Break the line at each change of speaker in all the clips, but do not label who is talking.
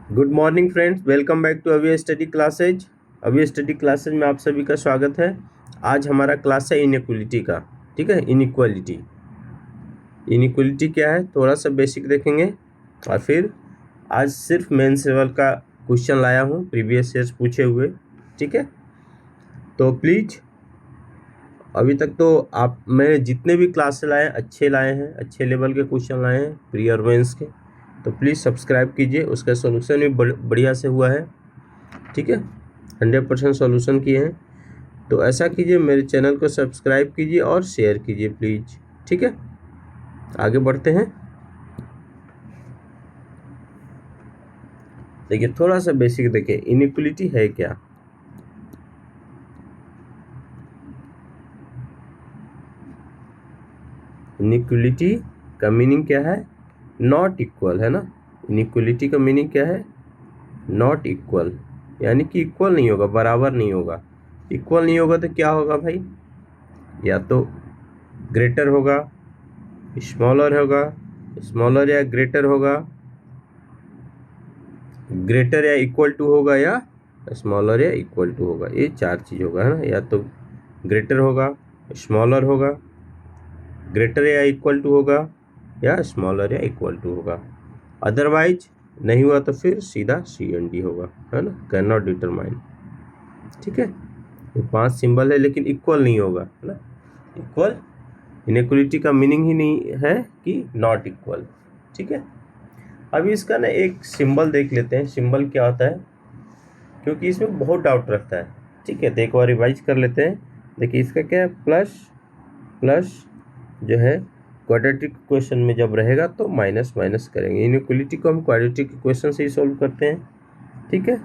Good morning friends, welcome back to Abhi study classes. Abhi study classes में आप सभी का स्वागत है। आज हमारा क्लास है इनइक्वलिटी का। ठीक है, इनइक्वलिटी क्या है थोड़ा सा बेसिक देखेंगे और फिर आज सिर्फ मेंस लेवल का क्वेश्चन लाया हूँ, प्रीवियस ईयर्स पूछे हुए। ठीक है, तो प्लीज़ अभी तक तो मैंने जितने भी क्लास लाए अच्छे लाए हैं, अच्छे लेवल के क्वेश्चन लाए हैं प्री और मेंस के। तो प्लीज़ सब्सक्राइब कीजिए, उसका सोल्यूशन भी बढ़िया से हुआ है। ठीक है, 100% सॉल्यूशन किए हैं। तो ऐसा कीजिए, मेरे चैनल को सब्सक्राइब कीजिए और शेयर कीजिए प्लीज़। ठीक है, आगे बढ़ते हैं। देखिए थोड़ा सा बेसिक देखिए, इनइक्वलिटी है क्या। इनइक्वलिटी का मीनिंग क्या है? नॉट इक्वल, है ना। इनइक्वलिटी का मीनिंग क्या है? नॉट इक्वल, यानी कि इक्वल नहीं होगा, बराबर नहीं होगा। इक्वल नहीं होगा तो क्या होगा भाई? या तो ग्रेटर होगा, स्मॉलर होगा, स्मॉलर या ग्रेटर होगा, ग्रेटर या इक्वल टू होगा, या स्मॉलर या इक्वल टू होगा। ये चार चीज़ होगा, है ना। या तो ग्रेटर होगा, स्मॉलर होगा, ग्रेटर या इक्वल टू होगा, या स्मॉलर या इक्वल टू होगा। अदरवाइज नहीं हुआ तो फिर सीधा CND होगा, है ना, कैन नॉट डिटरमाइन। ठीक है, ये 5 सिंबल है लेकिन इक्वल नहीं होगा, है ना। इक्वल, इनइक्वलिटी का मीनिंग ही नहीं है कि नॉट इक्वल। ठीक है, अभी इसका ना एक सिंबल देख लेते हैं, सिंबल क्या होता है, क्योंकि इसमें बहुत डाउट रहता है। ठीक है, तो एक बार रिवाइज कर लेते हैं। देखिए इसका क्या है, प्लस प्लस जो है क्वाड्रेटिक इक्वेशन में जब रहेगा तो माइनस माइनस करेंगे। इनइक्वलिटी को हम क्वाड्रेटिक इक्वेशन से ही सॉल्व करते हैं। ठीक है,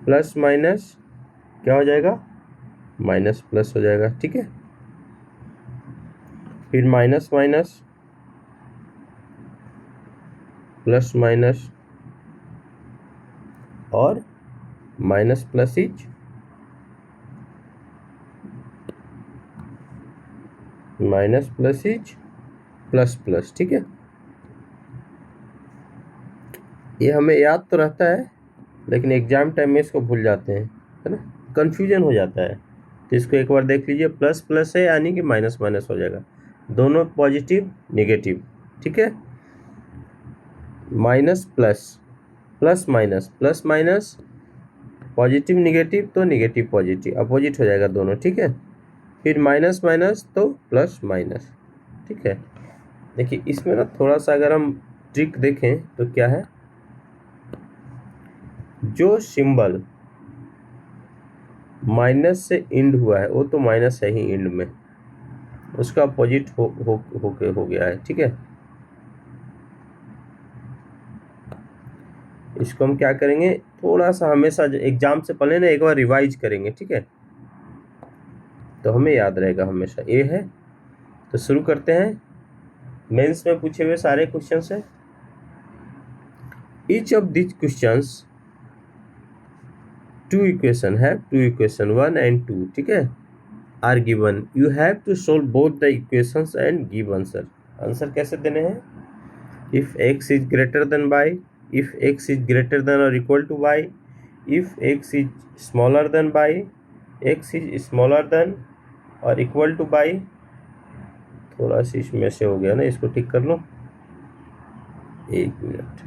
प्लस माइनस क्या हो जाएगा, माइनस प्लस हो जाएगा। ठीक है, फिर माइनस माइनस प्लस माइनस और minus plus is minus plus is plus plus. ठीक है, ये हमें याद तो रहता है लेकिन एग्जाम टाइम में इसको भूल जाते हैं, है ना, कन्फ्यूजन हो जाता है। तो इसको एक बार देख लीजिए, प्लस प्लस है यानी कि माइनस माइनस हो जाएगा, दोनों पॉजिटिव निगेटिव। ठीक है, minus plus, plus minus, plus minus, positive negative तो निगेटिव पॉजिटिव, अपोजिट हो जाएगा दोनों। ठीक है, फिर माइनस माइनस तो प्लस माइनस। ठीक है, देखिए इसमें ना थोड़ा सा अगर हम ट्रिक देखें तो क्या है, जो सिंबल माइनस से इंड हुआ है वो तो माइनस है ही इंड में, उसका अपोजिट हो गया है। ठीक है, इसको हम क्या करेंगे, थोड़ा सा हमेशा एग्जाम से पहले ना एक बार रिवाइज करेंगे। ठीक है, तो हमें याद रहेगा हमेशा। ए है, तो शुरू करते हैं। मेंस में पूछे हुए सारे क्वेश्चन है। Each of this questions two equation है, टू इक्वेशन 1 and 2। ठीक है, are given, you have to solve both the equations and give answer. Answer कैसे देने हैं? If x is greater than y, if x is greater than और equal to y, if x is smaller than y, x is smaller than और equal to y। थोड़ा सा इसमें से हो गया ना, इसको ठीक कर लो, एक मिनट।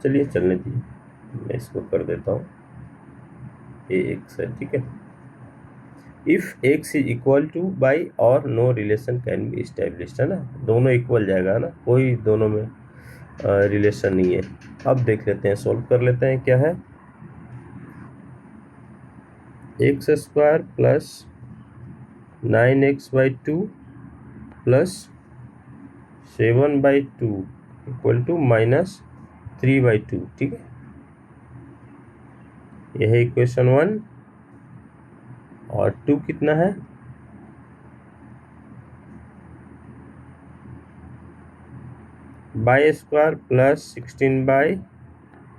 चलिए चलने दीजिए, मैं इसको कर देता हूँ AX है। ठीक है, if x is equal to y और no relation can be established, है ना, दोनों इक्वल जाएगा, है ना, कोई दोनों में रिलेशन नहीं है। अब देख लेते हैं, सोल्व कर लेते हैं। क्या है, x square plus 9x/2 plus 7/2 equal to -3/2। ठीक है, यह है इक्वेशन 1 और 2 कितना है, y square plus 16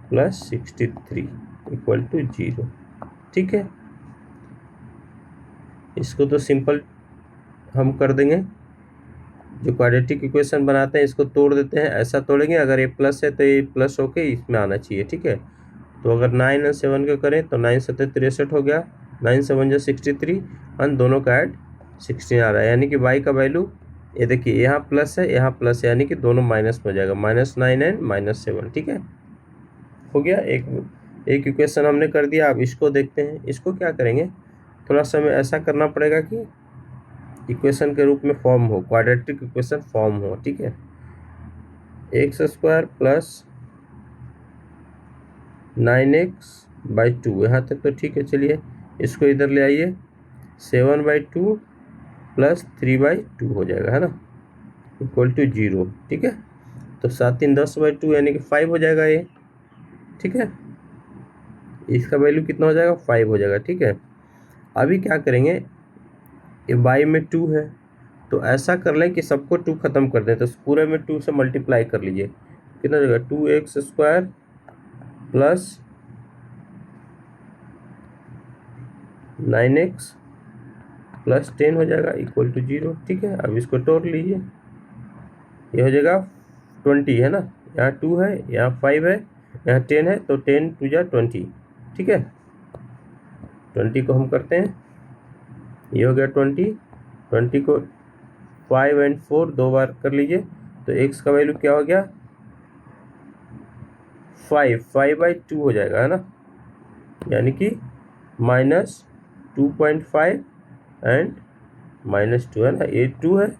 plus 63 equal to 0। ठीक है, इसको तो सिंपल हम कर देंगे, जो क्वाड्रेटिक इक्वेशन बनाते हैं इसको तोड़ देते हैं, ऐसा तोड़ेंगे, अगर ये प्लस है तो ये प्लस होके इसमें आना चाहिए, ठीक है। तो अगर 9 और 7 को करें तो 9 7 63 हो गया, 9 7 जो 63 और दोनों का ऐड 16 आ रहा है, यानी कि y का वैल्यू ये देखिए यहाँ प्लस है यहाँ प्लस है, यानी कि दोनों माइनस में हो जाएगा, -9 एंड -7, ठीक है। हो गया, एक इक्वेशन हमने कर दिया। अब इसको देखते हैं, इसको क्या करेंगे, थोड़ा सा हमें ऐसा करना पड़ेगा कि इक्वेशन के रूप में फॉर्म हो, क्वाड्रेटिक इक्वेशन फॉर्म हो, ठीक है। x² प्लस 9x/2 यहाँ तक तो ठीक है। चलिए इसको इधर ले आइए, 7/2 प्लस 3/2 हो जाएगा, है ना, = 0, ठीक है। तो 7 3 10/2 यानी कि 5 हो जाएगा ये, ठीक है। इसका वैल्यू कितना हो जाएगा, 5 हो जाएगा, ठीक है। अभी क्या करेंगे, ये y में 2 है तो ऐसा कर लें कि सबको 2 खत्म कर दें, तो पूरे में 2 से मल्टीप्लाई कर लीजिए, कितना हो जाएगा, 2x² प्लस 9x प्लस 10 हो जाएगा = 0, ठीक है। अब इसको तोड़ लीजिए, ये हो जाएगा 20, है ना, यहाँ 2 है यहाँ 5 है यहाँ 10 है, तो 10 2 जा 20, ठीक है। 20 को हम करते हैं, ये हो गया 20 को 5 और 4 2 बार कर लीजिए, तो x का वैल्यू क्या हो गया, 5/2 हो जाएगा, है ना, यानी कि -2.5 एंड -2, है ना, ये 2 है,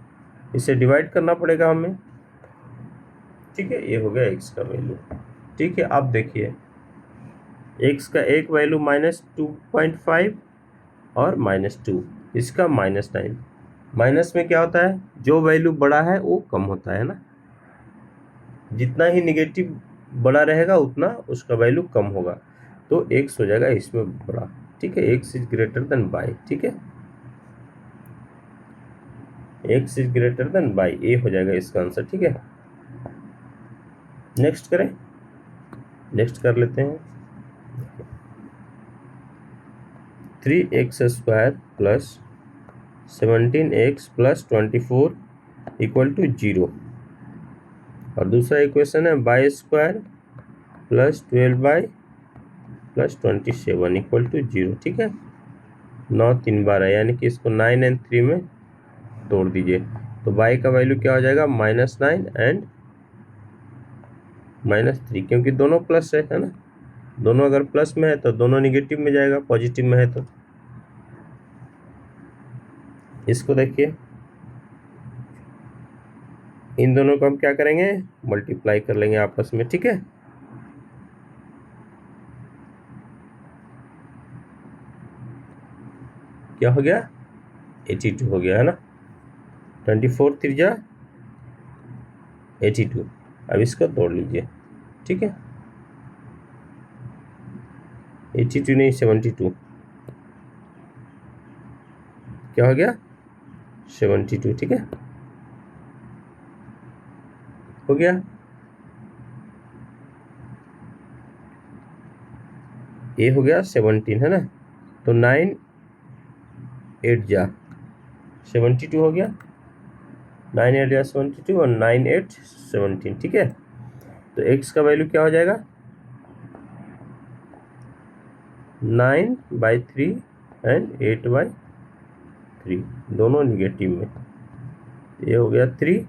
इसे डिवाइड करना पड़ेगा हमें, ठीक है। ये हो गया x का वैल्यू, ठीक है। अब देखिए x का एक वैल्यू -2.5 और -2, इसका -9। माइनस में क्या होता है, जो वैल्यू बड़ा है वो कम होता है ना, जितना ही निगेटिव बड़ा रहेगा उतना उसका वैल्यू कम होगा, तो x हो जाएगा इसमें बड़ा, ठीक है। x > y, ठीक है, x > y, ये हो जाएगा इसका आंसर, ठीक है। नेक्स्ट करें, नेक्स्ट कर लेते हैं, 3x² प्लस 17x प्लस 24 = 0, और दूसरा इक्वेशन है y² प्लस 12y प्लस 27 = 0, ठीक है। 9 3 बार है, यानी कि इसको 9 और 3 में तोड़ दीजिए, तो y का वैल्यू क्या हो जाएगा, -9 एंड -3, क्योंकि दोनों प्लस है ना, दोनों अगर प्लस में है तो दोनों निगेटिव में जाएगा, पॉजिटिव में है तो। इसको देखिए, इन दोनों को हम क्या करेंगे, मल्टीप्लाई कर लेंगे आपस में, ठीक है। क्या हो गया, 82 हो गया, है ना, 24 3 जा 82। अब इसको तोड़ लीजिए, ठीक है, 82 नहीं 72, क्या हो गया, 72, ठीक है, हो गया। ये हो गया 17, है ना, तो 9 8 जा 72 हो गया, 9 8 जा 72 और 9 8 17, ठीक है। तो x का वैल्यू क्या हो जाएगा, 9/3 एंड 8/3, दोनों निगेटिव में, ये हो गया 3,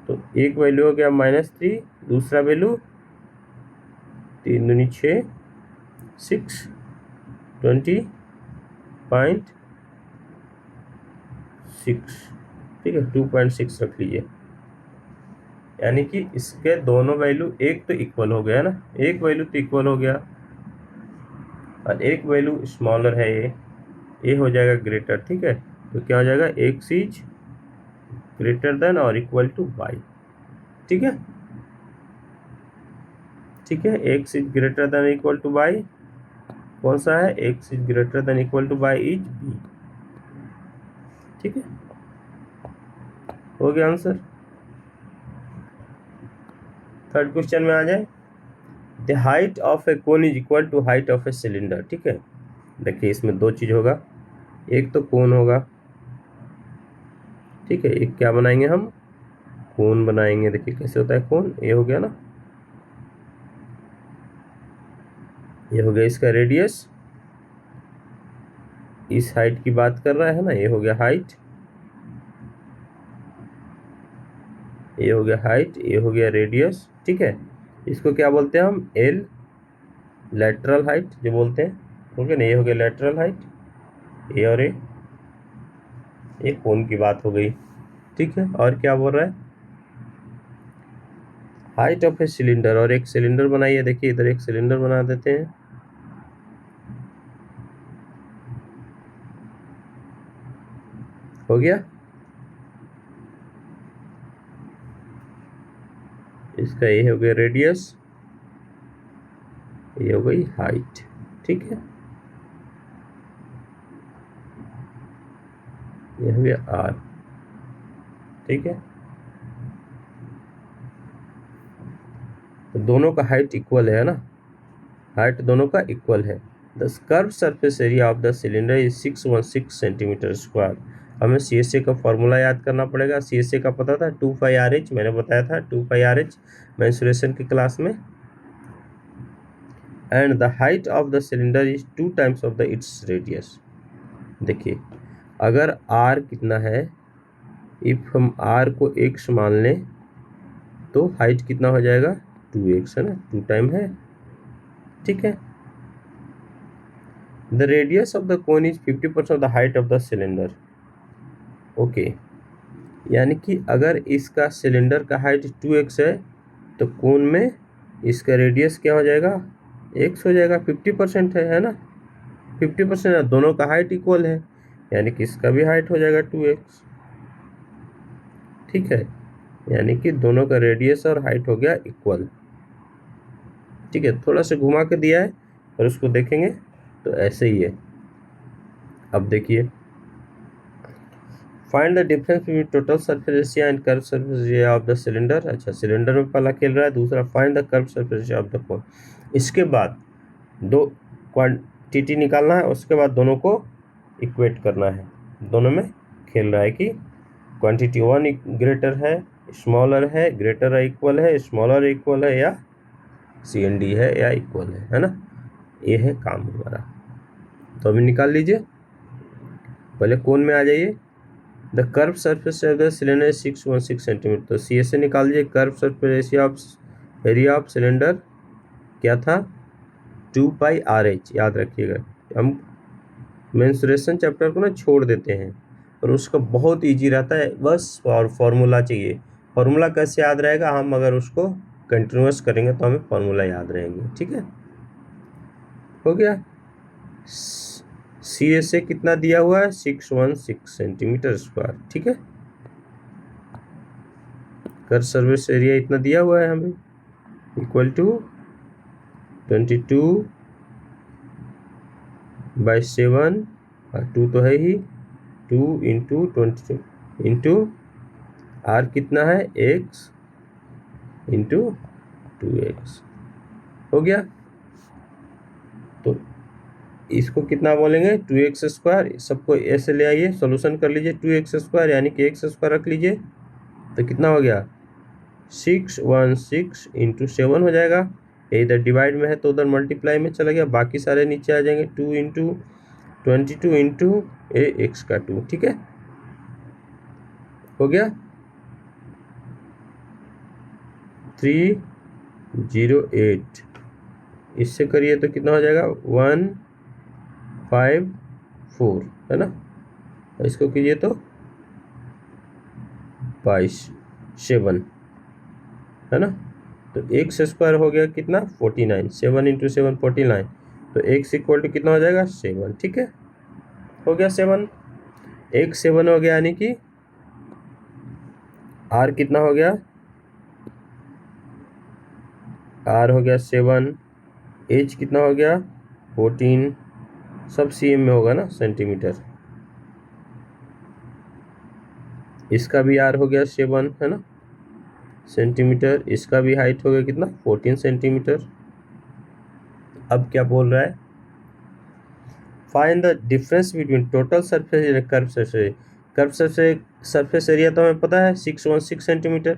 तो एक वैल्यू हो गया -3, दूसरा वैल्यू 3 दूनी 6 6 20.6, ठीक है, 2.6 रख लीजिए, यानी कि इसके दोनों वैल्यू एक तो इक्वल हो गया ना, एक वैल्यू तो इक्वल हो गया और एक वैल्यू स्मॉलर है, ये हो जाएगा ग्रेटर, ठीक है। तो क्या हो जाएगा, x = और =y, ठीक है, ठीक है। x > y कौन सा है, x > y इज b, ठीक है, हो गया आंसर। थर्ड क्वेश्चन में आ जाए, the height of a cone is equal to height of a cylinder, ठीक है। देखिए इसमें दो चीज होगा, एक तो कोन होगा, ठीक है, एक क्या बनाएंगे हम, कोन बनाएंगे। देखिए कैसे होता है कोन, ये हो गया ना, ये हो गया इसका रेडियस, इस हाइट की बात कर रहा है ना, ये हो गया हाइट, ये हो गया हाइट, ये हो गया रेडियस। ठीक है, इसको क्या बोलते हैं हम, एल, लेटरल हाइट जो बोलते हैं, ठीक है ना। ये हो गया लेटरल हाइट, ये और ये कोन की बात हो गई। ठीक है, और क्या बोल रहा है, हाइट ऑफ ए सिलेंडर, और एक सिलेंडर बनाइए। देखिए इधर एक सिलेंडर बना देते हैं, हो गया। इसका ये हो गया रेडियस, ये हो गई हाइट। ठीक है, ये हो गया आर। ठीक है, तो दोनों का हाइट इक्वल है ना, हाइट दोनों का इक्वल है। The curve surface area of the cylinder is 616 centimetre square. हमें CSA का फॉर्मूला याद करना पड़ेगा। CSA का पता था 2πRH, मैंने बताया था 2πRH मेंसुरेशन की क्लास में। And the height of the cylinder is 2 times of the its radius. देखिए अगर R कितना है, इफ हम R को x मान लें तो हाइट कितना हो जाएगा, 2x है ना, 2 टाइम है। ठीक है, the radius of the cone is 50% of the height of the cylinder. Okay, यानी कि अगर इसका सिलेंडर का हाइट 2x है तो कोन में इसका रेडियस क्या हो जाएगा, x हो जाएगा, 50% है ना, 50% है, दोनों का हाइट इक्वल है, यानी कि इसका भी हाइट हो जाएगा 2x। ठीक है, यानी कि दोनों का रेडियस और हाइट हो गया इक्वल। ठीक है, थोड़ा सा घुमा के दिया है और उसको देखेंगे तो ऐसे ही है। अब देखिए, find the difference between total surface area and curve surface area of the cylinder. अच्छा, सिलेंडर में पहला खेल रहा है, दूसरा find the curve surface area of the कोन। इसके बाद दो क्वांटिटी निकालना है, उसके बाद दोनों को इक्वेट करना है। दोनों में खेल रहा है कि क्वांटिटी 1 ग्रेटर है, स्मॉलर है, ग्रेटर है इक्वल है, स्मॉलर इक्वल है, या CND है या इक्वल है ना। ये है काम हमारा। तो अभी निकाल लीजिए, पहले कोन में आ जाइए। The curve surface of the cylinder 616 centimetre. तो CSA निकाल लीजिए, curve surface area of cylinder क्या था, 2πRH। याद रखिएगा, हम मेंसुरेशन चैप्टर को ना छोड़ देते हैं और उसका बहुत इजी रहता है, बस और फॉर्मूला चाहिए। फॉर्मूला कैसे याद रहेगा, हम अगर उसको कंटिन्यूस करेंगे तो हमें फॉर्मूला याद रहेंगे। ठीक है, हो गया। CSA कितना दिया हुआ है, 616 सेंटीमीटर स्क्वायर। ठीक है, कर्व सरफेस एरिया इतना दिया हुआ है हमें, इक्वल टू 22/7, और 2 तो है ही, 2 इंटू 22 इंटू R कितना है, x इंटू 2x। हो गया, तो इसको कितना बोलेंगे, 2x स्क्वायर। सबको ऐसे ले आइए, सोल्यूशन कर लीजिए। 2x स्क्वायर यानी कि x स्क्वायर रख लीजिए, तो कितना हो गया, 616 इंटू 7 हो जाएगा। इधर डिवाइड में है तो उधर मल्टीप्लाई में चला गया, बाकी सारे नीचे आ जाएंगे। 2 इंटू 22 इंटू x का 2। ठीक है, हो गया 308। इससे करिए तो कितना हो जाएगा, 154 है ना। इसको कीजिए तो 7 है ना। तो x स्क्वायर हो गया कितना, 49। 7 इंटू 7 49, तो x इक्वल टू कितना हो जाएगा, 7। ठीक है, हो गया 7, x 7 हो गया, यानी कि R कितना हो गया, R हो गया 7, H कितना हो गया 14, सब CM में होगा ना, सेंटीमीटर। इसका भी R हो गया 7 है ना, सेंटीमीटर। इसका भी हाइट हो गया कितना, 14 सेंटीमीटर। अब क्या बोल रहा है, find the difference between total surface and curve surface. Curve surface area तो हमें पता है 616 सेंटीमीटर,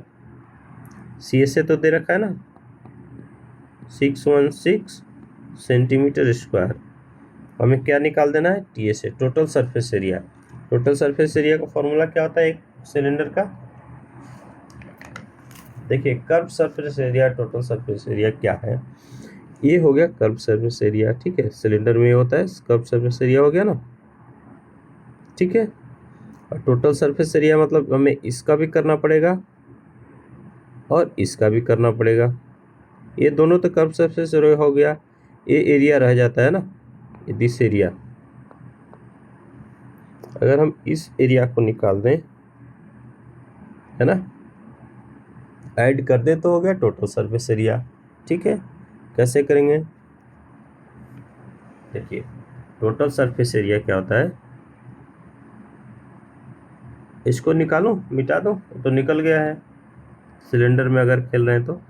CSA तो दे रखा है ना 616 सेंटीमीटर स्क्वायर। हमें क्या निकाल देना है, TSA, total surface area. Total surface area का फॉर्मूला क्या होता है एक सिलेंडर का, देखिए curve surface area total surface area क्या है, ये हो गया कर्व सरफेस एरिया, ठीक है। सिलेंडर में ये होता है कर्व सरफेस एरिया हो गया ना, ठीक है। और टोटल सरफेस एरिया मतलब हमें इसका भी करना पड़ेगा और इसका भी करना पड़ेगा। ये दोनों तो कर्व सरफेस एरिया हो गया, ये एरिया रह जाता है ना, ये दिस एरिया। अगर हम इस एरिया को निकाल दें, है ना, ऐड कर दे तो हो गया टोटल सरफेस एरिया, ठीक है। कैसे करेंगे, देखिए टोटल सरफेस एरिया क्या होता है, इसको निकालूं मिटा दो तो निकल गया है। सिलेंडर में अगर खेल रहे हैं तो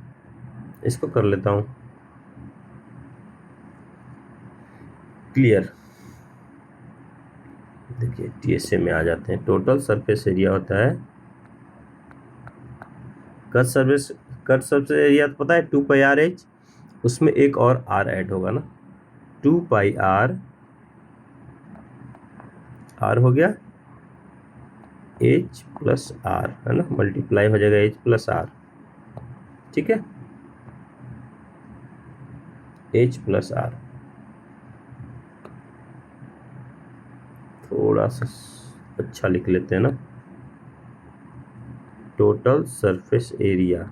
इसको कर लेता हूं क्लियर। देखिए TSA में आ जाते हैं। टोटल सरफेस एरिया होता है कट सरफेस एरिया तो पता है 2πr/h, उसमें एक और r ऐड होगा ना, 2πr, r हो गया h प्लस r, है ना, मल्टीप्लाई हो जाएगा h प्लस r, ठीक है, h प्लस r। थोड़ा सा अच्छा लिख लेते हैं ना, total surface area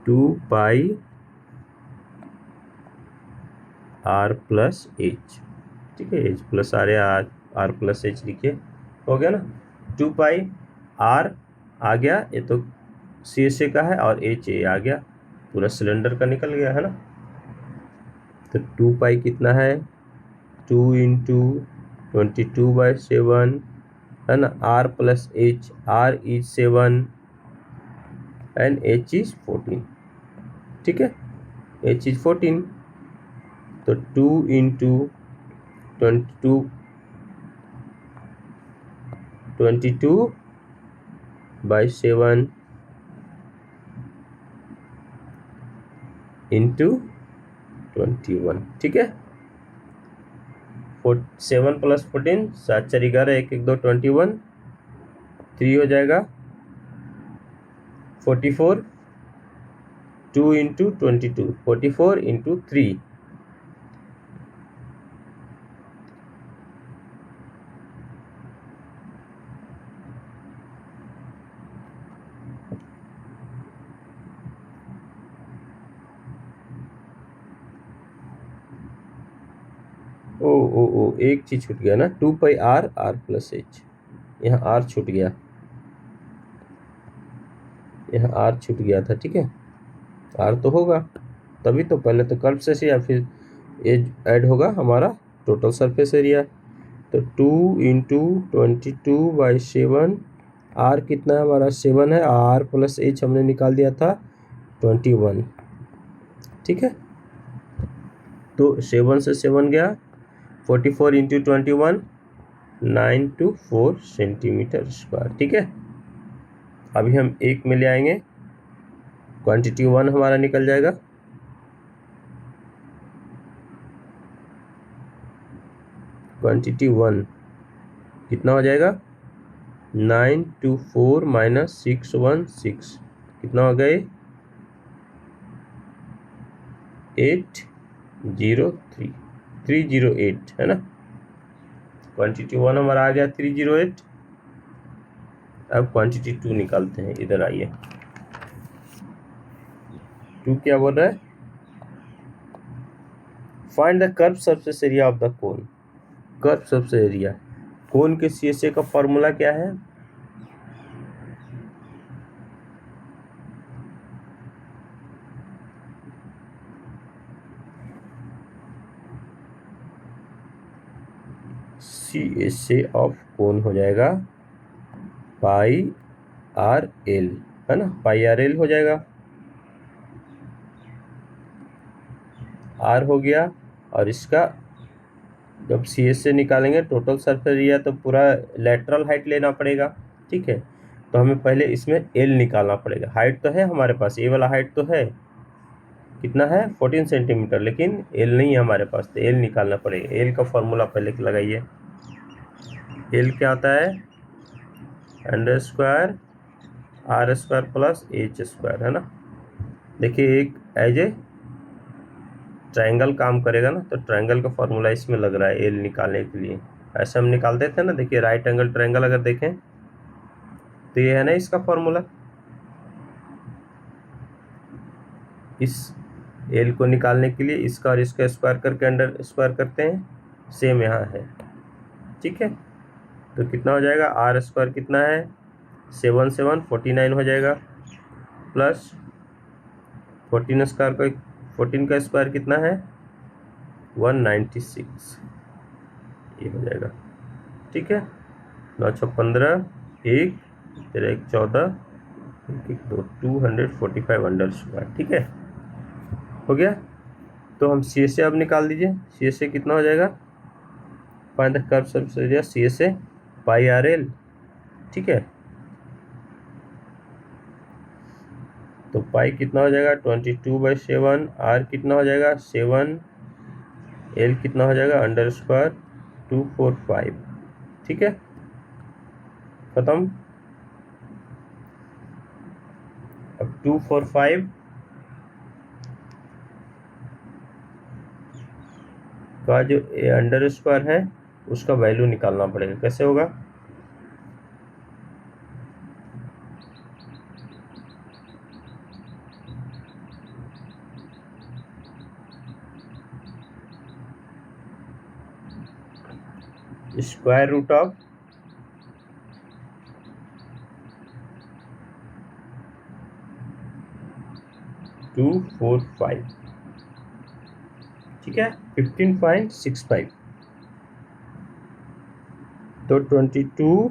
2πr plus h, ठीक है, h प्लस r या r प्लस h लिखिए, हो गया ना। 2πr आ गया, ये तो CSA का है, और h a आ गया, पूरा सिलेंडर का निकल गया, है ना। तो 2π कितना है, 2 इंटू 22/7, है ना, r plus h, r is 7 and h is 14, ठीक है, h इज 14। तो 2 इंटू 22/7 इंटू 21, ठीक है। 7 प्लस 14, 7 4 11, 1 1 2 21, 3 हो जाएगा 44, 2 इंटू 22, 44 इंटू 3, ओ एक चीज छूट गया ना, 2πr r प्लस h, यहाँ r छूट गया, यहाँ r छूट गया था, ठीक है। r तो होगा तभी तो, पहले तो कर्व से या फिर एज ऐड होगा हमारा टोटल सरफेस एरिया। तो 2 इंटू 22/7, r कितना है हमारा 7 है, r प्लस h हमने निकाल दिया था 21, ठीक है। तो 7 से 7 गया, 44 इंटू 21, 924 सेंटीमीटर स्क्वायर, ठीक है। अभी हम एक में ले आएंगे, क्वांटिटी 1 हमारा निकल जाएगा, क्वांटिटी 1 कितना हो जाएगा, 924 माइनस 616 कितना हो गए, 308, है ना। क्वांटिटी 1 हमारा आ गया 308। अब क्वांटिटी 2 निकालते हैं, इधर आइए। 2 क्या बोल रहा है, find the curve surface area of the cone. Curve surface area, cone के CSA का फॉर्मूला क्या है, CSA ऑफ कोन हो जाएगा πRL, है ना, πRL हो जाएगा, R हो गया और इसका जब सी एस से निकालेंगे टोटल सरफेस एरिया तो पूरा लेटरल हाइट लेना पड़ेगा, ठीक है। तो हमें पहले इसमें एल निकालना पड़ेगा। हाइट तो है हमारे पास, ए वाला हाइट तो है, कितना है 14 सेंटीमीटर, लेकिन एल नहीं है हमारे पास, तो एल निकालना पड़ेगा। एल का फॉर्मूला पहले लगाइए। एल क्या आता है, under square r square plus h square, है ना। देखिए एक एज ए ट्रायंगल काम करेगा ना, तो ट्रायंगल का फॉर्मूला इसमें लग रहा है एल निकालने के लिए। ऐसे हम निकालते थे ना, देखिए राइट एंगल ट्रायंगल अगर देखें तो ये है ना इसका फॉर्मूला। इस एल को निकालने के लिए इसका और इसका स्क्वायर करके अंडर स्क्वायर करते हैं, सेम यहाँ है, ठीक है। तो कितना हो जाएगा, आर स्क्वायर कितना है 7 7 49 हो जाएगा, प्लस 14 स्क्वायर का 14 का स्क्वायर कितना है 196, ये हो जाएगा, ठीक है। 9 6 15, 1 फिर 1 14, 1 2 245 अंडर स्क्वायर, ठीक है, हो गया। तो हम सी एस ए अब निकाल दीजिए। सी एस ए कितना हो जाएगा, find the curve surface area C S A pi r l, ठीक है। तो पाई कितना हो जाएगा 22/7, आर कितना हो जाएगा 7, एल कितना हो जाएगा अंडर स्क्वायर 245, ठीक है, खत्म। अब 245 का जो अंडर स्क्वायर है उसका वैल्यू निकालना पड़ेगा। कैसे होगा, स्क्वायर रूट ऑफ 245, ठीक है, 15.65, तो 22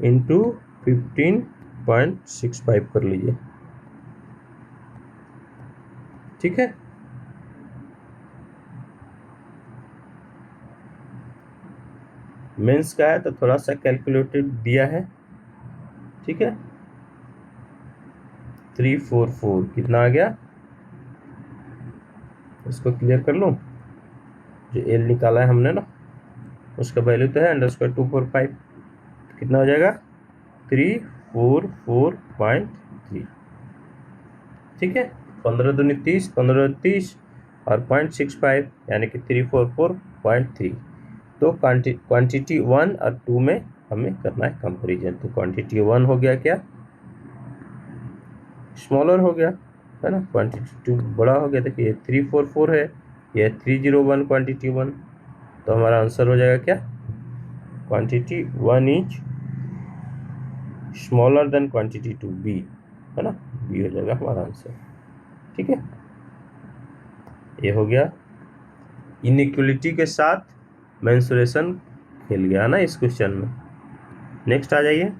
इंटू 15.65 कर लीजिए, ठीक है। मेंस का है तो थोड़ा सा कैलकुलेटेड दिया है, ठीक है। 344 कितना आ गया, इसको क्लियर कर लूँ। जो एल निकाला है हमने ना, उसका वैल्यू तो है अंडर स्क्वायर 245, तो कितना हो जाएगा 344.3, ठीक है। 15 दूनी 30, 15 30 और 0.65 यानी कि 344.3। तो क्वांटिटी 1 और 2 में हमें करना है कंपेरिजन। तो क्वांटिटी 1 हो गया क्या, स्मॉलर हो गया, है ना। क्वांटिटी 2 बड़ा हो गया। देखिए 344 है, यह 301 क्वांटिटी 1, तो हमारा आंसर हो जाएगा क्या, quantity 1 is smaller than quantity 2, B, है ना, बी हो जाएगा हमारा आंसर, ठीक है। ये हो गया, इनइक्वलिटी के साथ मेंसुरेशन खेल गया ना इस क्वेश्चन में। नेक्स्ट आ जाइए,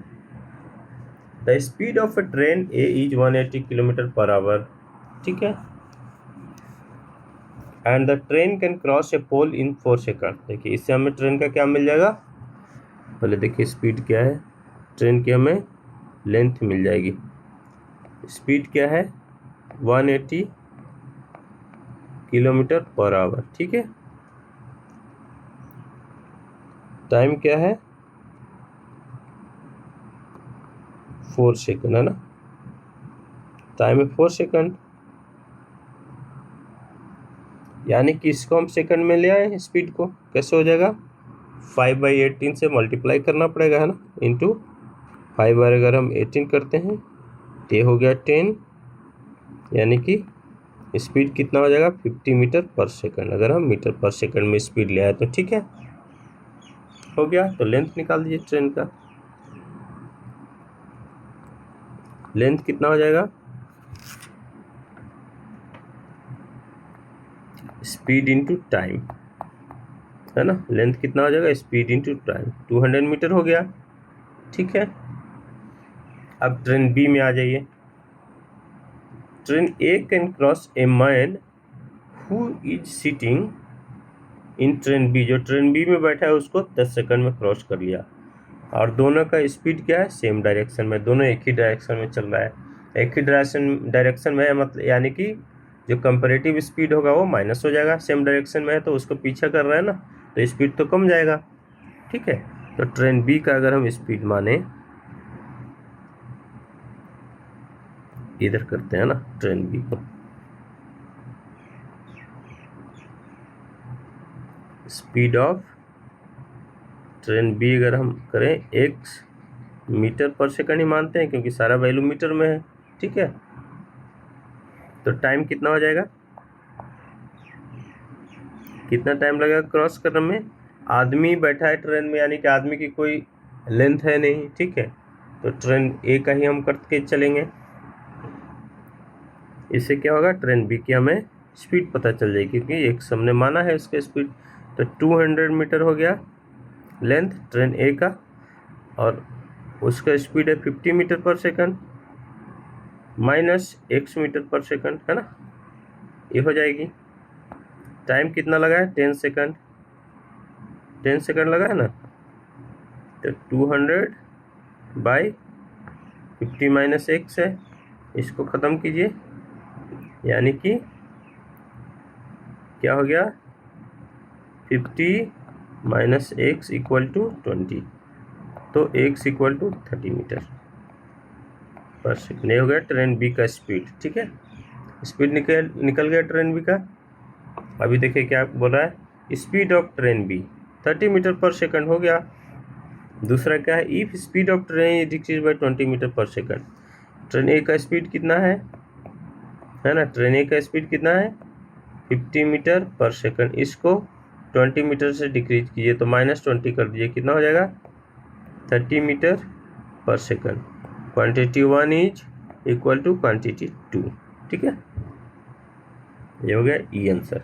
the speed of a train A is 180 kilometre per hour, ठीक है, and the train can cross a pole in 4 second. देखिए इससे हमें ट्रेन का क्या मिल जाएगा, पहले देखिए स्पीड क्या है, ट्रेन की हमें लेंथ मिल जाएगी। स्पीड क्या है 180 किलोमीटर पर आवर, ठीक है। टाइम क्या है 4 सेकंड, है ना, टाइम है 4 सेकंड, यानी कि इसको हम सेकंड में ले आए हैं स्पीड को। कैसे हो जाएगा 5/18 से मल्टीप्लाई करना पड़ेगा, है ना, इंटू 5 बार अगर हम 18 करते हैं तो ये हो गया 10, यानी कि स्पीड कितना हो जाएगा 50 मीटर पर सेकंड। अगर हम मीटर पर सेकंड में स्पीड ले आए तो ठीक है, हो गया। तो लेंथ निकाल दीजिए ट्रेन का, लेंथ कितना हो जाएगा, स्पीड इंटू टाइम, है ना, लेंथ कितना हो जाएगा स्पीड इंटू टाइम, 200 मीटर हो गया, ठीक है। अब ट्रेन बी में आ जाइए। Train A can cross a man who is sitting in train B, जो ट्रेन बी में बैठा है उसको 10 सेकंड में क्रॉस कर लिया। और दोनों का स्पीड क्या है, सेम डायरेक्शन में, दोनों एक ही डायरेक्शन में चल रहा है। एक ही डायरेक्शन में है, मतलब यानी कि जो कंपैरेटिव स्पीड होगा वो माइनस हो जाएगा। सेम डायरेक्शन में है तो उसको पीछा कर रहा है ना, तो स्पीड तो कम जाएगा। ठीक है, तो ट्रेन बी का अगर हम स्पीड माने, इधर करते हैं ना ट्रेन बी को, स्पीड ऑफ ट्रेन बी अगर हम करें x मीटर पर सेकंड ही मानते हैं, क्योंकि सारा वैल्यू मीटर में है। ठीक है, तो टाइम कितना हो जाएगा, कितना टाइम लगेगा क्रॉस करने में। आदमी बैठा है ट्रेन में, यानी कि आदमी की कोई लेंथ है नहीं। ठीक है, तो ट्रेन ए का ही हम करके चलेंगे। इससे क्या होगा, ट्रेन बी की हमें स्पीड पता चल जाएगी, क्योंकि एक हमने माना है उसका स्पीड। तो 200 मीटर हो गया लेंथ ट्रेन ए का, और उसका स्पीड है 50 metre per second minus x metre per second, है ना, ये हो जाएगी। टाइम कितना लगा है, 10 सेकंड, 10 सेकंड लगा है ना। तो 200 बाई 50 माइनस x है, इसको ख़त्म कीजिए, यानी कि क्या हो गया, 50 माइनस x इक्वल टू 20, तो x equal to 30 metre per second. ये हो गया ट्रेन बी का स्पीड। ठीक है, स्पीड निकल गया ट्रेन बी का। अभी देखिए क्या बोल रहा है, speed of train B 30 metre per second हो गया। दूसरा क्या है, if speed of train decrease by 20 metre per second. Train A का स्पीड कितना है ना, ट्रेन ए का स्पीड कितना है 50 मीटर पर सेकंड, इसको 20 मीटर से डिक्रीज कीजिए, तो -20 कर दीजिए, कितना हो जाएगा 30 metre per second. Quantity 1 is equal to quantity 2। ठीक है, ये हो गया ई आंसर।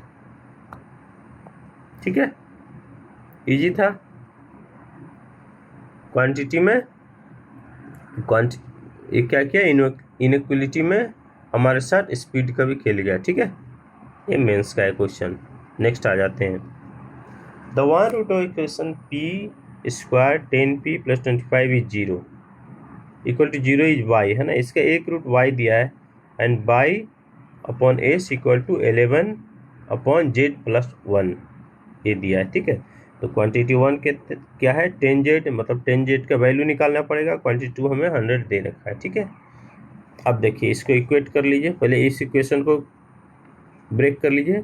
ठीक है, इजी था। क्वांटिटी में ये क्या किया, इनइक्वलिटी में हमारे साथ स्पीड का भी खेल गया। ठीक है, ये मेंस का है क्वेश्चन। नेक्स्ट आ जाते हैं, the one root of equation p square 10p plus 25 is 0 equal to 0 is y, है ना। इसका एक रूट y दिया है, एंड y upon s equal to 11 upon z plus 1 ये दिया है। ठीक है, तो क्वांटिटी 1 के क्या है 10z, मतलब 10z का वैल्यू निकालना पड़ेगा। क्वांटिटी 2 हमें 100 दे रखा है। ठीक है, अब देखिए इसको इक्वेट कर लीजिए, पहले इस इक्वेशन को ब्रेक कर लीजिए,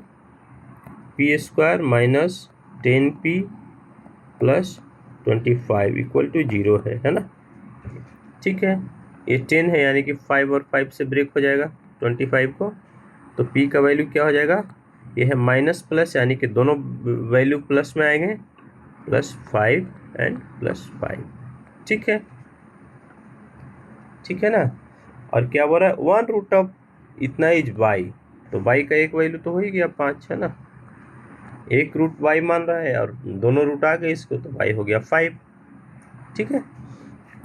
p square minus 10p plus 25 equal to 0 है ना। ठीक है, ये 10 है, यानी कि 5 और 5 से ब्रेक हो जाएगा 25 को, तो p का वैल्यू क्या हो जाएगा, ये है माइनस प्लस, यानी कि दोनों वैल्यू प्लस में आएंगे, +5 एंड +5। ठीक है, ठीक है ना। और क्या बोल रहा है, 1 रूट ऑफ इतना इज y, तो y का एक वैल्यू तो हो ही गया 5, है ना। एक रूट y मान रहा है और दोनों रूट आ गए इसको, तो y हो गया 5। ठीक है,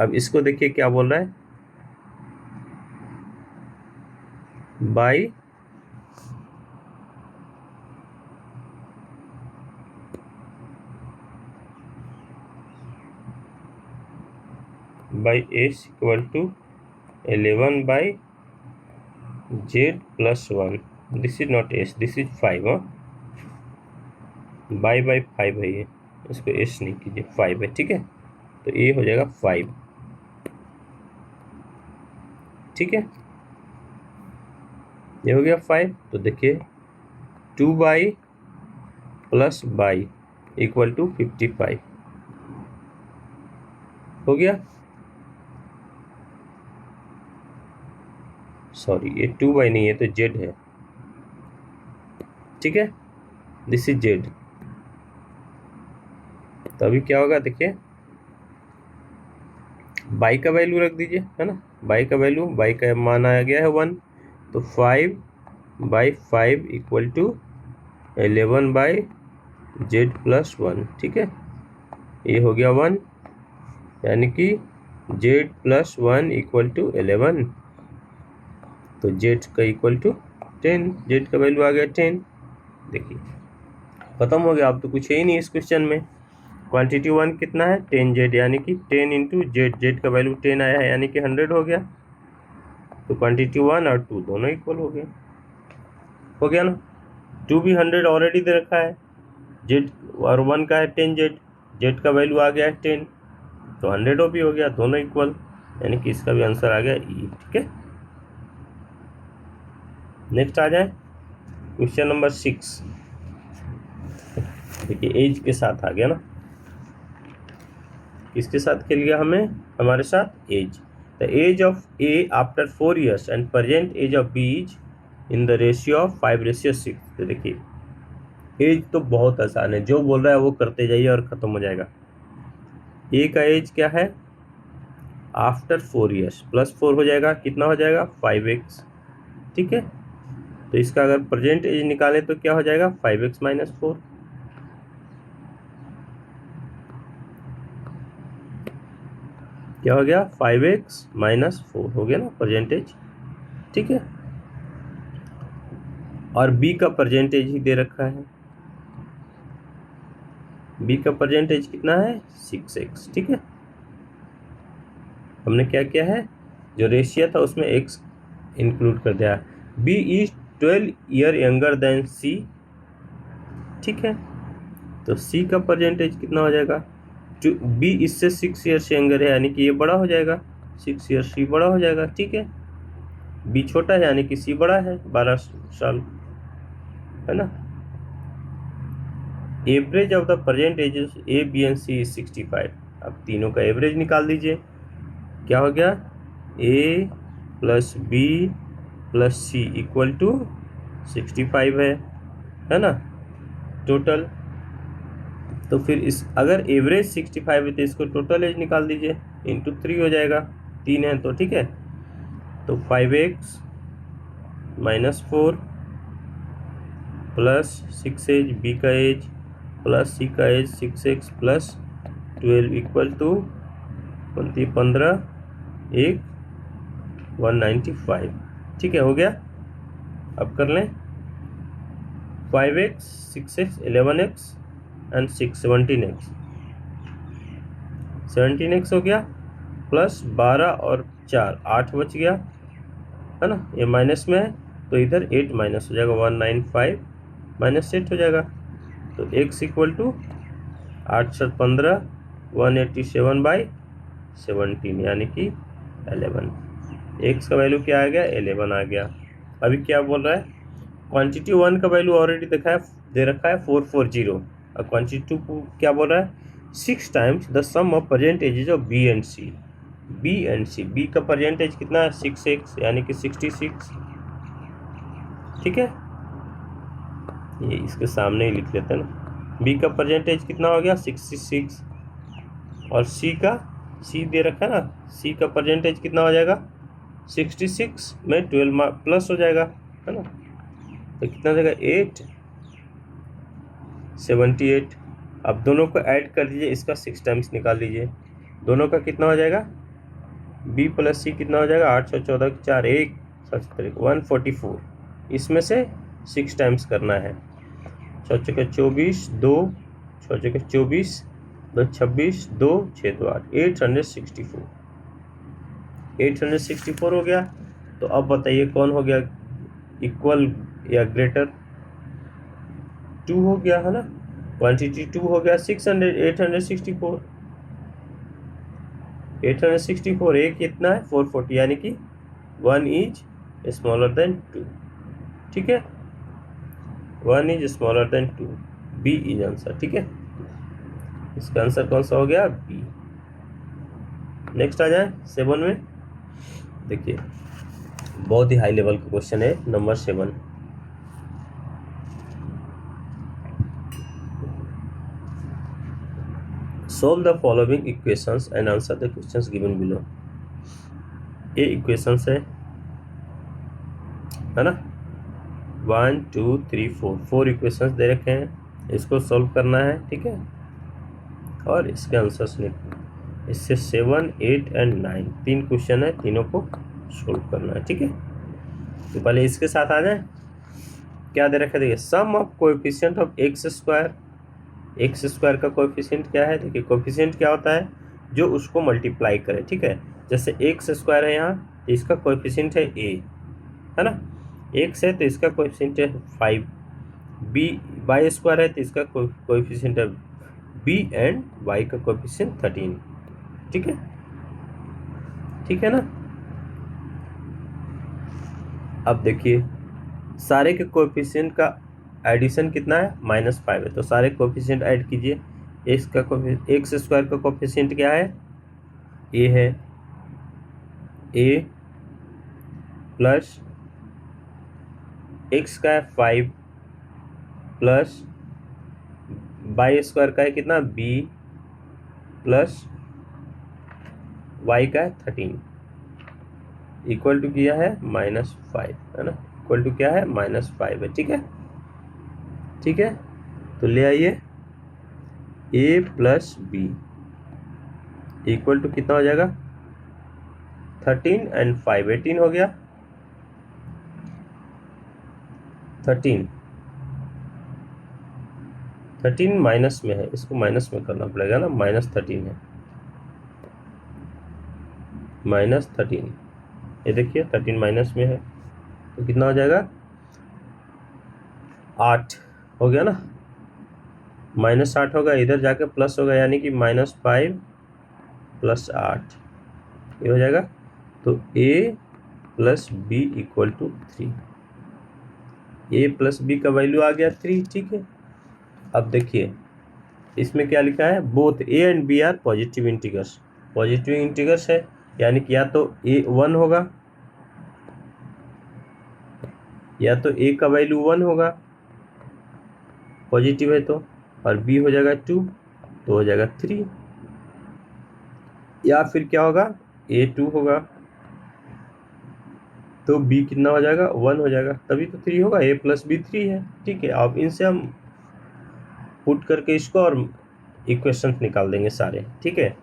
अब इसको देखिए क्या बोल रहा है, by s equal to 11 by z plus 1, this is not s, this is 5। By 5 है ये, इसको एस नहीं कीजिए, 5 है। ठीक है, तो ये हो जाएगा 5। ठीक है, ये हो गया 5। तो देखिए 2y plus y equal to 55 हो गया। सॉरी, ये 2y नहीं है, तो z है। ठीक है, दिस इज z। तो अभी क्या होगा, देखिए y का वैल्यू रख दीजिए, है ना। y का वैल्यू, y का मान आ गया है 1, तो 5/5 equal to 11 by z plus 1। ठीक है, ये हो गया 1, यानी कि z प्लस 1 इक्वल टू 11, तो z का इक्वल टू 10, z का वैल्यू आ गया 10। देखिए खत्म हो गया, अब तो कुछ है ही नहीं इस क्वेश्चन में। क्वांटिटी 1 कितना है 10Z, यानी कि 10 इंटू जेड, जेड का वैल्यू 10 आया है यानी कि 100 हो गया। तो क्वांटिटी 1 और 2 दोनों इक्वल हो गया ना। 2 भी 100 ऑलरेडी दे रखा है, जेड और 1 का है 10Z, जेड का वैल्यू आ गया है 10, तो 100 भी हो गया, दोनों इक्वल, यानी कि इसका भी आंसर आ गया ई। ठीक है, नेक्स्ट आ जाए क्वेश्चन नंबर 6। देखिए एज के साथ आ गया ना, किसके साथ खेल गया हमें, हमारे साथ age. The age of A after 4 years and present age of B is in the ratio of 5:6। तो देखिए एज तो बहुत आसान है, जो बोल रहा है वो करते जाइए और ख़त्म हो जाएगा। ए का एज क्या है, आफ्टर 4 years प्लस 4 हो जाएगा, कितना हो जाएगा 5x। ठीक है, तो इसका अगर प्रेजेंट एज निकाले तो क्या हो जाएगा 5x माइनस 4। क्या हो गया 5x माइनस 4 हो गया ना परसेंटेज। ठीक है, और b का परसेंटेज ही दे रखा है, b का परसेंटेज कितना है 6x। ठीक है, हमने क्या किया है, जो रेशियो था उसमें x इंक्लूड कर दिया। b is 12 year younger than c। ठीक है, तो c का परसेंटेज कितना हो जाएगा, b इससे 6 ईयर से यंगर है यानी कि ये बड़ा हो जाएगा, 6 ईयर c बड़ा हो जाएगा। ठीक है, b छोटा है यानी कि c बड़ा है 12 साल, है ना। Average of the present ages A B and C is 65। अब तीनों का एवरेज निकाल दीजिए, क्या हो गया A plus B plus C equal to 65 है ना टोटल। तो फिर इस अगर एवरेज 65 है तो इसको टोटल एज निकाल दीजिए, इंटू 3 हो जाएगा, 3 है तो। ठीक है, तो 5x माइनस 4 प्लस 6 बी का एज प्लस सी का as 6x plus 12 equal to 15 1 195। ठीक है, हो गया। अब कर लें 5x 6x 11x and 6 17x, 17x हो गया, प्लस 12 और 4 8 बच गया, है ना। ये माइनस में है तो इधर 8 माइनस हो जाएगा, 195 माइनस 8 हो जाएगा। तो x इक्वल टू 8 7 15 187/17 यानी कि 11। x का वैल्यू क्या आ गया 11 आ गया। अभी क्या बोल रहा है, क्वांटिटी 1 का वैल्यू ऑलरेडी दे रखा है 440, और क्वांटिटी 2 को क्या बोल रहा है 6 times the sum of percentages of B and C. B का परसेंटेज कितना है 6x यानी कि 66। ठीक है, ये इसके सामने ही लिख लेते हैं ना, बी का परसेंटेज कितना हो गया 66, और सी दे रखा है ना, सी का परसेंटेज कितना हो जाएगा 66 में 12 प्लस हो जाएगा, है ना। तो कितना हो जाएगा 8 78। अब दोनों को ऐड कर दीजिए, इसका 6 टाइम्स निकाल लीजिए, दोनों का कितना हो जाएगा बी प्लस सी कितना हो जाएगा 8 14 4 1 144। इसमें से 6 टाइम्स करना है, 6 चौके 24 2 6 चौके 24 2 26 2 6 2 8 864 हो गया। तो अब बताइए कौन हो गया इक्वल या ग्रेटर, 2 हो गया, है ना। क्वांटिटी 2 हो गया 864 ए कितना है 440 यानी कि 1 इज स्मॉलर देन 2। ठीक है, 1 is smaller than 2, B is answer. ठीक है, इसका आंसर कौन सा हो गया बी। नेक्स्ट आ जाए 7 में। देखिए बहुत ही हाई लेवल का क्वेश्चन है number 7। Solve the following equations and answer the questions given below। ये इक्वेशंस है ना, 1 2 3 4 इक्वेशंस दे रखे हैं, इसको सॉल्व करना है। ठीक है, और इसके आंसर्स निकले, इससे 7 8 एंड 9 3 क्वेश्चन है, तीनों को सॉल्व करना है। ठीक है, तो पहले इसके साथ आ जाए, क्या दे रखा है, देखिए sum of coefficient of X square. X square का कोएफिशिएंट क्या है, देखिए कोएफिशिएंट क्या होता है, जो उसको मल्टीप्लाई करे, ठीक है। जैसे एक्स स्क्वायर है यहाँ, तो इसका कोएफिशिएंट है ए, है ना, एक्स है तो इसका कोएफिशिएंट है 5, बी वाई स्क्वायर है तो इसका कोएफिशिएंट है बी, एंड वाई का कोएफिशिएंट 13, ठीक है, ठीक है ना। अब देखिए सारे के कोएफिशिएंट का एडिशन कितना है, -5 है, तो सारे कोएफिशिएंट ऐड कीजिए। एक्स स्क्वायर का कोएफिशिएंट क्या है, ए है, ए प्लस एक्स का है 5 प्लस वाई स्क्वायर का है कितना, बी प्लस वाई का है 13, इक्वल टू किया है -5, है ना, इक्वल टू क्या है, -5 है, ठीक है, ठीक है। तो ले आइए ए प्लस बी इक्वल टू कितना हो जाएगा, 13 एंड 5 18 हो गया, 13 माइनस में है, इसको माइनस में करना पड़ेगा ना, -13 है, -13, ये देखिए 13 माइनस में है, तो कितना हो जाएगा, 8 हो गया ना, -8 होगा, इधर जाके प्लस होगा, यानी कि -5 प्लस 8, ये हो जाएगा। तो a plus B equal to 3, a plus B का वैल्यू आ गया 3, ठीक है। अब देखिए इसमें क्या लिखा है, both a and b are positive integers, positive integers है, यानी कि या तो a 1 होगा, या तो a का वैल्यू 1 होगा पॉजिटिव है तो, और b हो जाएगा 2 तो हो जाएगा 3, या फिर क्या होगा, a 2 होगा तो b कितना हो जाएगा, 1 हो जाएगा, तभी तो 3 होगा, a प्लस बी 3 है, ठीक है। अब इनसे हम पुट करके इसको और इक्वेशंस निकाल देंगे सारे, ठीक है।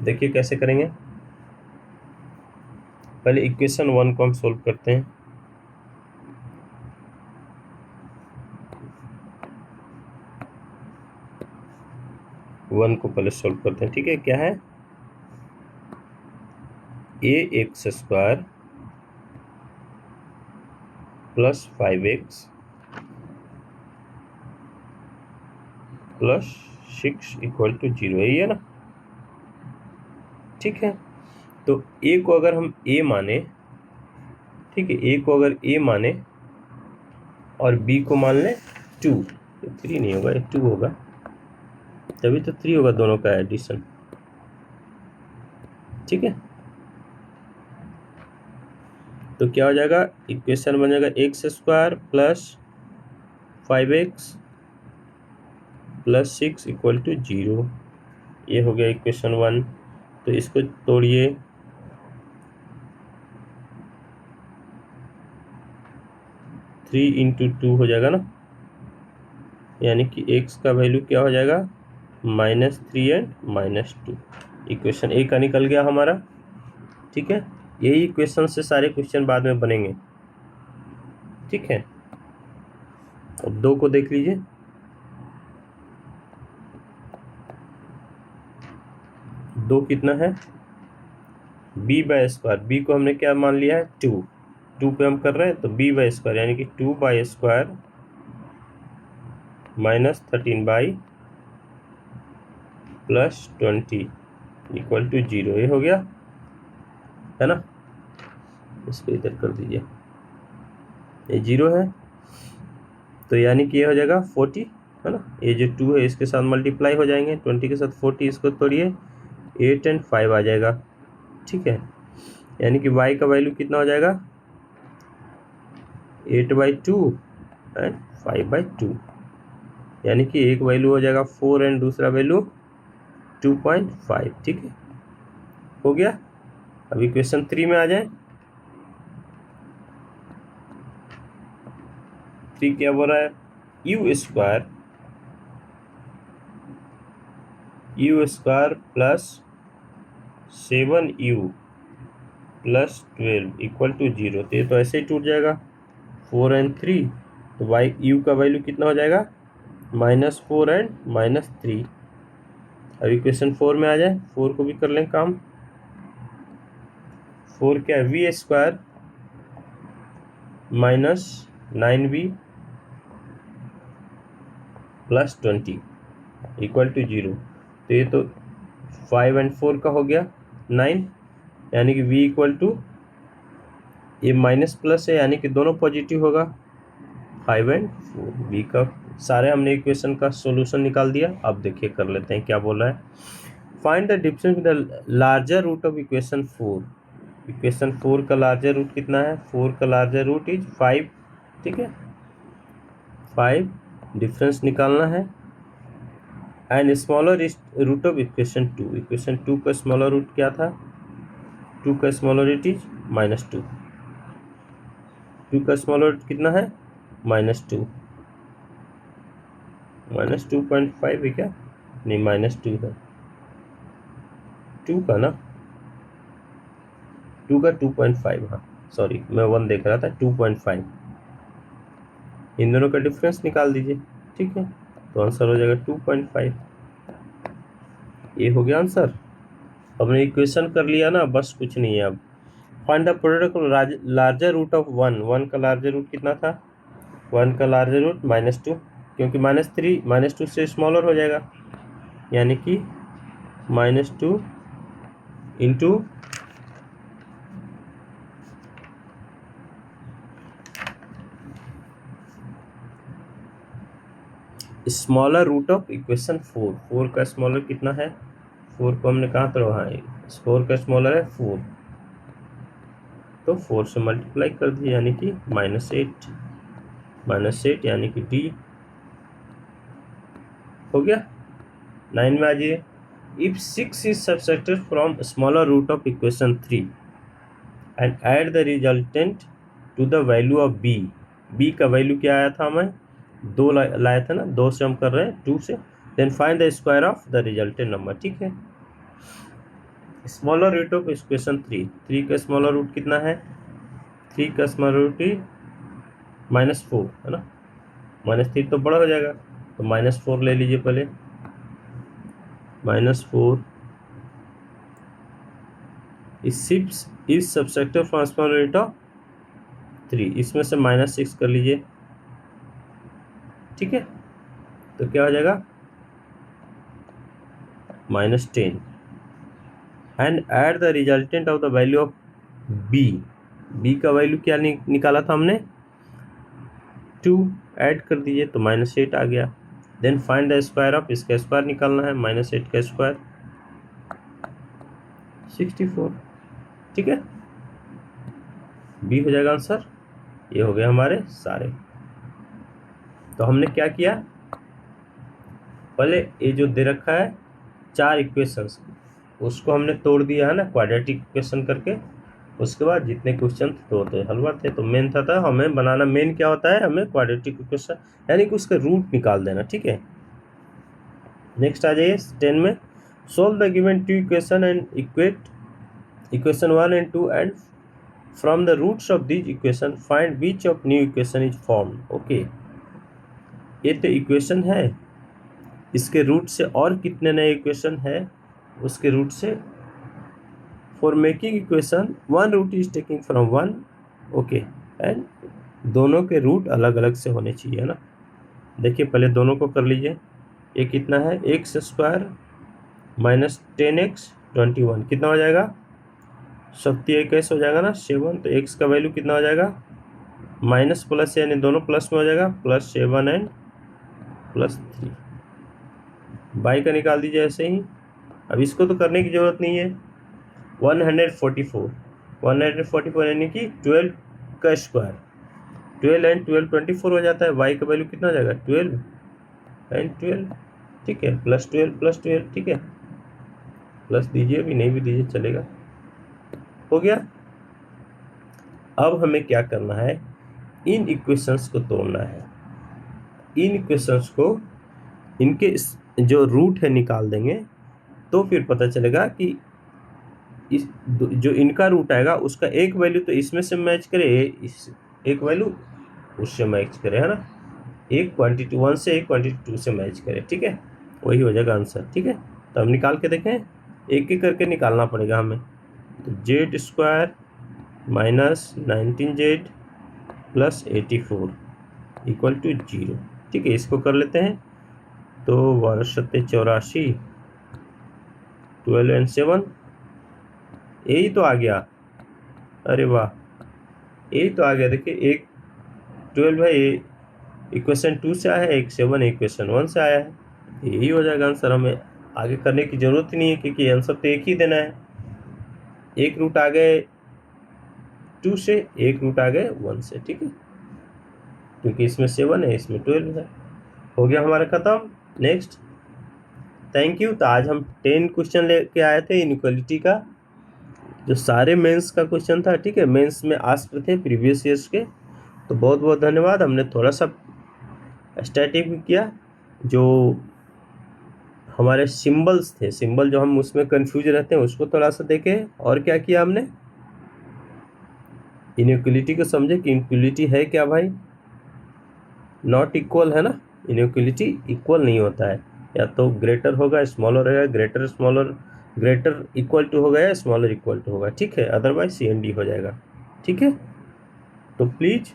देखिए कैसे करेंगे, पहले इक्वेशन 1 को हम सोल्व करते हैं। वन को पहले सोल्व करते हैं, ठीक है। क्या है, A X square plus 5x plus 6 equal to 0, यही है ना, ठीक है। तो a को अगर हम a माने, ठीक है, a को अगर a माने और b को मान लें 2, तो 3 नहीं होगा, ये 2 होगा, तभी तो 3 होगा दोनों का एडिशन, ठीक है। तो क्या हो जाएगा, इक्वेशन बन जाएगा x square plus 5x plus 6 equal to 0, ये हो गया इक्वेशन 1। तो इसको तोड़िए, थ्री इंटू 2 हो जाएगा ना, यानी कि x का वैल्यू क्या हो जाएगा, -3 एंड -2, इक्वेशन ए का निकल गया हमारा, ठीक है। यही इक्वेशन से सारे क्वेश्चन बाद में बनेंगे, ठीक है। अब 2 को देख लीजिए, दो कितना है, b बाय स्क्वायर, b को हमने क्या मान लिया है 2 पे हम कर रहे हैं, तो b बाय स्क्वायर यानी कि 2 y square -13 y plus 20 equal to 0, ये हो गया, है ना। इसको इधर कर दीजिए, ये 0 है, तो यानी कि ये हो जाएगा 40, है ना, ये जो 2 है इसके साथ मल्टीप्लाई हो जाएंगे, 20 के साथ 40, इसको तोड़िए 8 एंड 5 आ जाएगा, ठीक है। यानी कि y का वैल्यू कितना हो जाएगा, 8/2 एंड 5/2, यानी कि एक वैल्यू हो जाएगा 4 एंड दूसरा वैल्यू 2.5, ठीक है, हो गया। अभी क्वेश्चन 3 में आ जाए, 3 क्या बोल रहा है, u square plus 7u plus 12 equal to 0, तो ये तो ऐसे ही टूट जाएगा, 4 एंड 3, तो वाई यू का वैल्यू कितना हो जाएगा, -4 एंड -3। अब इक्वेशन 4 में आ जाए, 4 को भी कर लें काम। 4 क्या है, v² -9v + 20 = 0। तो ये तो 5 एंड 4 का हो गया 9, यानी कि v = ये माइनस प्लस है यानी कि दोनों पॉजिटिव होगा, 5 एंड 4। v का सारे हमने इक्वेशन का सॉल्यूशन निकाल दिया। अब देखिए कर लेते हैं क्या बोल रहा है। Find the difference with the larger root of equation 4। Equation 4 का लार्जर रूट कितना है, 4 का लार्जर रूट इज 5, ठीक है, 5 डिफरेंस निकालना है। And smaller root of equation 2, equation 2 का स्मॉलर रूट क्या था, 2 का स्मॉलर रूट इज -2, 2 का स्मॉलर रूट कितना है, -2, -2.5 है क्या, नहीं -2 है, 2 का ना, 2 का 2.5, हाँ सॉरी मैं 1 देख रहा था, 2.5। इन दोनों का डिफरेंस निकाल दीजिए, ठीक है, तो आंसर हो जाएगा 2.5। ये हो गया आंसर। हमने इक्वेशन कर लिया ना, बस कुछ नहीं है अब। Find the product of larger root of 1, 1 का लार्जर रूट कितना था, 1 का लार्जर रूट -2, क्योंकि -3 -2 से स्मॉलर हो जाएगा, यानी कि -2 into smaller root of equation 4। 4 का स्मॉलर कितना है, 4 को हमने कहाँ पर, हाँ 4 का स्मॉलर है 4, तो 4 से मल्टीप्लाई कर दिए यानी कि -8, -8 यानी कि डी हो गया। 9 में आ जाइए। If 6 is subtracted from smaller root of equation 3 and add the resultant to the value of B, B का वैल्यू क्या आया था, हमें 2 लाया था ना, 2 से हम कर रहे हैं 2 से, then find the square of the resultant number, ठीक है। स्मॉलर रूट ऑफ इक्वेशन 3, 3 का स्मॉलर रूट कितना है, 3 का स्मॉलर रूट -4 है ना, -3 तो बड़ा हो जाएगा, तो -4 ले लीजिए पहले, -4 is subtracted from smaller root of 3, इसमें से -6 कर लीजिए, ठीक है, तो क्या हो जाएगा -10 and add the resultant of the value of B, B का वैल्यू क्या निकाला था हमने 2, ऐड कर दीजिए तो -8 आ गया। Then find the square of, इसका स्क्वायर निकालना है, -8 का स्क्वायर 64, ठीक है, बी हो जाएगा आंसर। ये हो गए हमारे सारे। तो हमने क्या किया, पहले ये जो दे रखा है 4 इक्वेशंस, उसको हमने तोड़ दिया है ना क्वाड्रेटिक इक्वेशन करके, उसके बाद जितने क्वेश्चन तोड़ते हलवा थे, तो मेन था हमें बनाना, मेन क्या होता है, हमें क्वाड्रेटिक इक्वेशन यानी कि उसका रूट निकाल देना, ठीक है। नेक्स्ट आ जाइए 10 में, solve the given 2 equation and equate equation 1 and 2 and from the roots of this equation find which of new equation is formed. Okay, ये तो इक्वेशन है, इसके रूट से और कितने नए इक्वेशन है उसके रूट से, for making equation 1 root is taking from 1, okay, and दोनों के रूट अलग अलग से होने चाहिए, है ना। देखिए पहले दोनों को कर लीजिए, ये कितना है, x² -10x 21 कितना हो जाएगा, 27 हो जाएगा ना, 7, तो x का वैल्यू कितना हो जाएगा, माइनस प्लस यानी दोनों प्लस में हो जाएगा, +7 एंड +3, बाई का निकाल दीजिए ऐसे ही। अब इसको तो करने की ज़रूरत नहीं है, 144 यानी कि 12 का स्क्वायर, 12 एंड 12 24 हो जाता है, y का वैल्यू कितना हो जाएगा 12 एंड 12, ठीक है, +12 ठीक है, प्लस दीजिए भी, नहीं भी दीजिए चलेगा, हो गया। अब हमें क्या करना है, इन इक्वेशंस को तोड़ना है, इन इक्वेशंस को इनके जो रूट है निकाल देंगे, तो फिर पता चलेगा कि इस जो इनका रूट आएगा उसका एक वैल्यू तो इसमें से मैच करे, इस एक वैल्यू उससे मैच करे, है ना, एक क्वांटिटी 1 से एक क्वांटिटी 2 से मैच करे, ठीक है, वही हो जाएगा आंसर। ठीक है, तो हम निकाल के देखें, एक एक करके निकालना पड़ेगा हमें। तो z square minus 19z plus 84 equal to 0। ठीक है, इसको कर लेते हैं। तो 1284, 12 and 7, यही तो आ गया। अरे वाह, यही तो आ गया। देखिए, एक 12 है, ये इक्वेशन 2 से आया है, एक 7 इक्वेशन 1 से आया है। यही हो जाएगा आंसर, हमें आगे करने की ज़रूरत ही नहीं है, क्योंकि आंसर तो एक ही देना है। एक रूट आ गए 2 से, एक रूट आ गए 1 से। ठीक है, क्योंकि इसमें 7 है, इसमें 12 है। हो गया हमारा ख़त्म। Next, thank you. तो आज हम 10 क्वेश्चन लेके आए थे इनइक्वालिटी का, जो सारे मेंस का क्वेश्चन था। ठीक है, मेंस में आस्क्ड थे प्रीवियस ईयर्स के। तो बहुत बहुत धन्यवाद। हमने थोड़ा सा स्टैटिक भी किया, जो हमारे सिंबल्स थे, सिंबल जो हम उसमें कंफ्यूज रहते हैं, उसको थोड़ा सा देखे। और क्या किया हमने, इनइक्वालिटी को समझे कि इनइक्वालिटी है क्या भाई, नॉट इक्वल, है ना। इनइक्वालिटी इक्वल नहीं होता है, या तो ग्रेटर होगा स्मॉलर होगा, greater smaller, greater equal to होगा या स्मॉलर इक्वल टू होगा। ठीक है, अदरवाइज CND हो जाएगा। ठीक है, तो please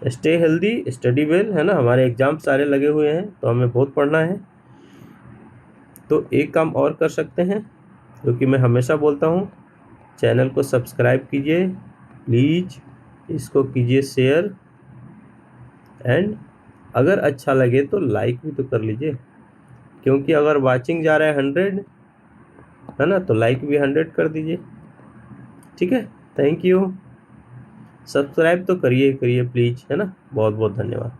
stay healthy, study well, है ना। हमारे एग्जाम सारे लगे हुए हैं, तो हमें बहुत पढ़ना है। तो एक काम और कर सकते हैं, जो कि मैं हमेशा बोलता हूँ, चैनल को सब्सक्राइब कीजिए प्लीज़, इसको कीजिए शेयर, एंड अगर अच्छा लगे तो लाइक भी तो कर लीजिए, क्योंकि अगर वाचिंग जा रहा है 100, है ना, तो लाइक भी 100 कर दीजिए। ठीक है, थैंक यू। सब्सक्राइब तो करिए करिए प्लीज़, है ना। बहुत बहुत धन्यवाद।